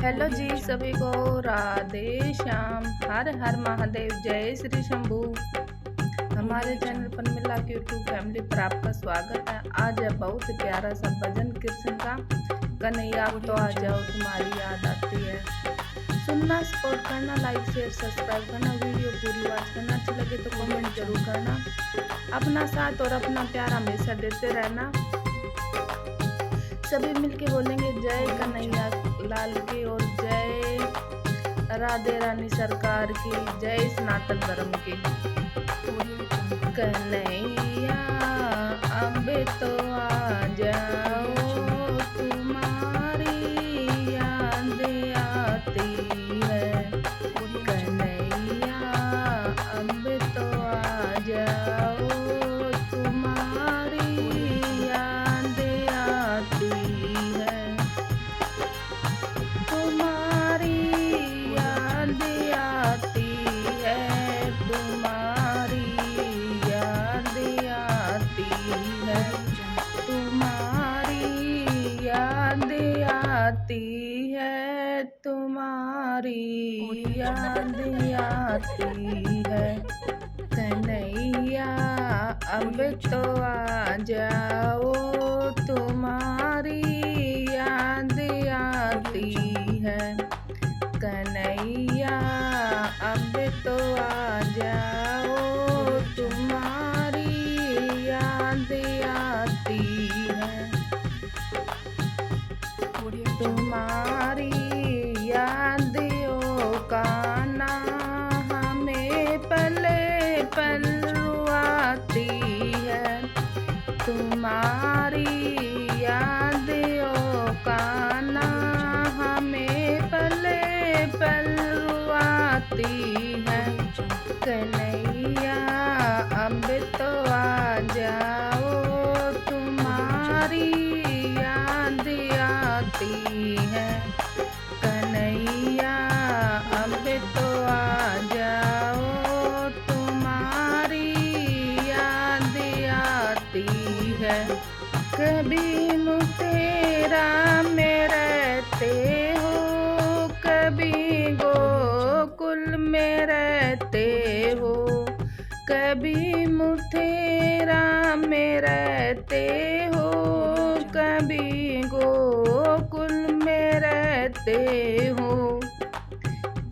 Hello जी सभी को राधे श्याम। हर हर महादेव, जय श्री शंभू। हमारे चैनल पर मिला के यूट्यूब फैमिली पर आपका स्वागत है। आज है बहुत प्यारा सा भजन कृष्ण का। कन्हैया आप तो आ जाओ तुम्हारी याद आती है। सुनना, सपोर्ट करना, लाइक शेयर सब्सक्राइब करना, वीडियो पूरी वॉच करना। अच्छी लगे तो कमेंट जरूर करना। अपना साथ और अपना प्यार हमेशा देते रहना। सभी मिलके बोलेंगे जय कन्हैया लाल की और जय राधे रानी सरकार की, जय सनातन धर्म की। कन्हैया अब तो आ जाओ तुम्हारी याद आती है। कन्हैया अब तो आ जाओ तुम्हारी याद आती है। तुम्हारी याद आती है, तुम्हारी याद आती है, तुम्हारी याद आती है, तुम्हारी याद आती है। कन्हैया अब तो आ जाओ तुम्हारी याद आती है। कन्हैया अब तो आ जाओ तुम्हारी याद आती है। तुम्हारी यादों का ना हमें पले पल रुआती है। तुम्हारी यादों का ना हमें पले पल रुआती है। कन्हैया अब तो आ जाओ तुम्हारी याद आती है। कन्हैया अब तो आ जाओ तुम्हारी याद आती है। कभी मुतेरा में रहते हो, कभी गोकुल में रहते हो। कभी मुतेरा में रहते हो, कभी गोकुल में रहते हो।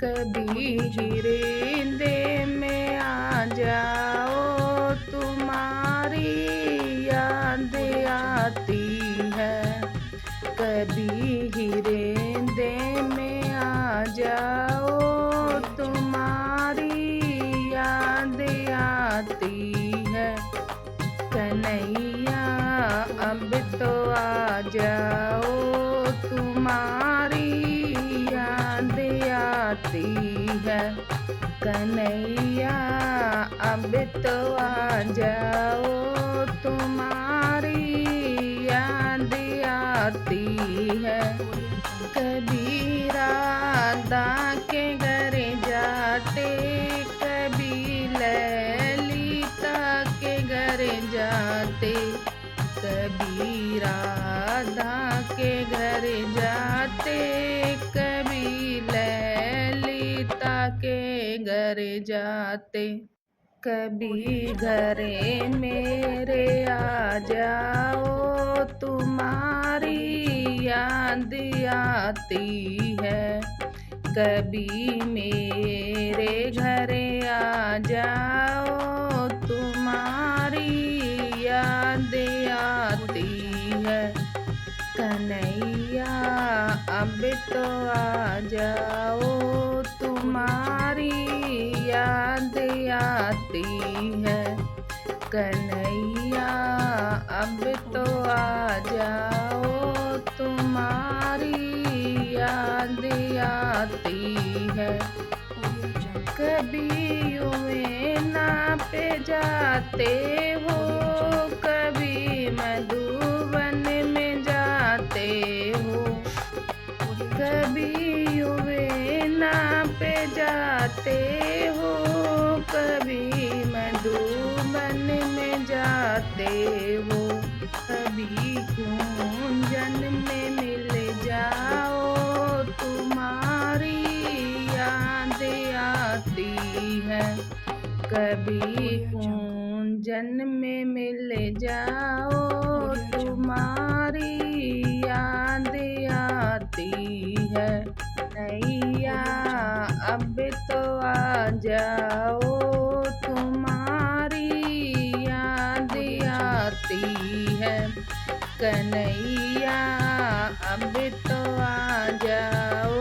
कभी हिरदे में आ जाओ तुम्हारी याद आती है। कभी हिरदे में आ जाओ तुम्हारी याद आती है। कन्हैया अब तो आ जाओ तुम्हारी याद आती है। कन्हैया अब तो आ जाओ तुम्हारी याद आती है। कभी राधा के घर जाते, कभी ललिता के घर जाते। कभी राधा के घर जाते, कभी ललिता के घर जाते। कभी घरे मेरे आ जाओ तुम्हारी याद आती है। कभी मेरे घरे आ जाओ तुम्हारी याद आती है। कन्हैया अब तो आ जाओ तुम्हारी याद आती है। कन्हैया अब तो आ जाओ तुम्हारी याद आती है। कभी ना पे जाते हो, कभी मधुबन में जाते हो। कभी ना पे जाते हो, कभी मधुबन में जाते हो। कभी कुंजन में मिल जाओ तुम कभी कुंजन में मिल जाओ, तुम्हारी याद आती है। नैया अब तो आ जाओ, तुम्हारी याद आती है। कन्हैया अब तो आ जाओ,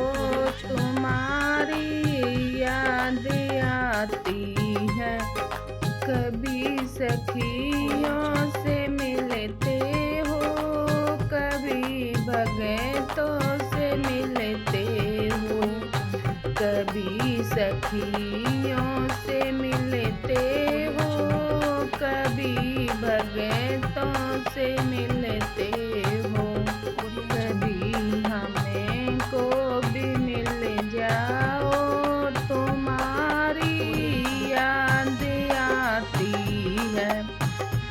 तुम्हारी याद आती है। कभी सखियों से मिलते हो, कभी भगतों से मिलते हो। कभी सखियों से मिलते हो, कभी भगतों से मिलते हो। कभी हमें को भी मिल जाओ, तुम्हारी याद आती है।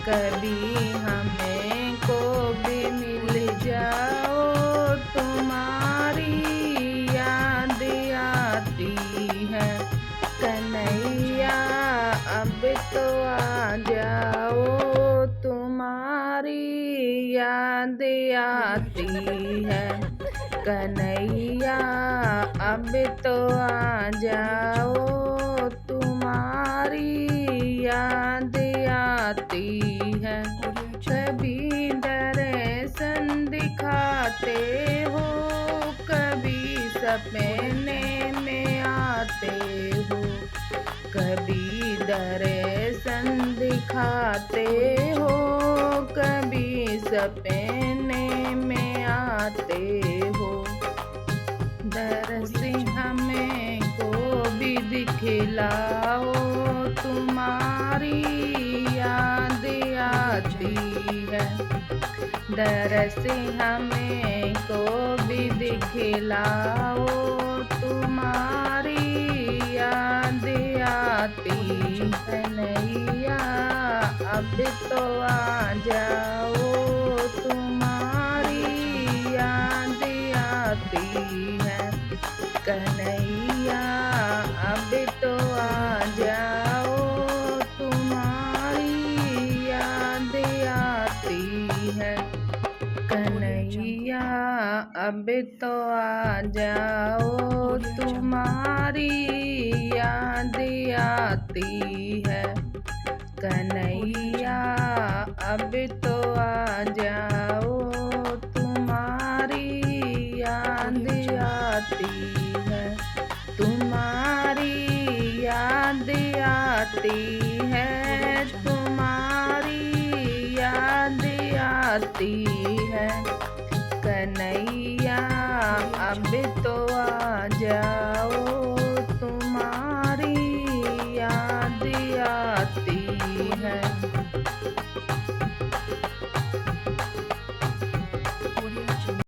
कभी हमें को भी मिल जाओ, तुम्हारी याद आती है। कन्हैया अब तो आ जाओ, तुम्हारी याद आती है। कन्हैया अब तो आ जाओ, तुम्हारी याद आती है। कभी दर्शन दिखाते हो, कभी सपने में आते हो। कभी दर्शन दिखाते हो, कभी सपने में आते हो। दरस हमें को भी दिखलाओ, तुम्हारी याद आती है। दरस हमें को भी दिखलाओ, तुम्हारी याद आती है। नैया अब तो आ जाओ, तुम्हारी याद आती है। कन्हैया अब तो आ जाओ, तुम्हारी याद आती है। कन्हैया अब तो आ जाओ, तुम्हारी याद आती है। कन्हैया अब तो आ जाओ, तुम्हारी याद आती है। तुम्हारी याद आती है, तुम्हारी याद आती है। कन्हैया अब तो आ जाओ, तुम्हारी याद आती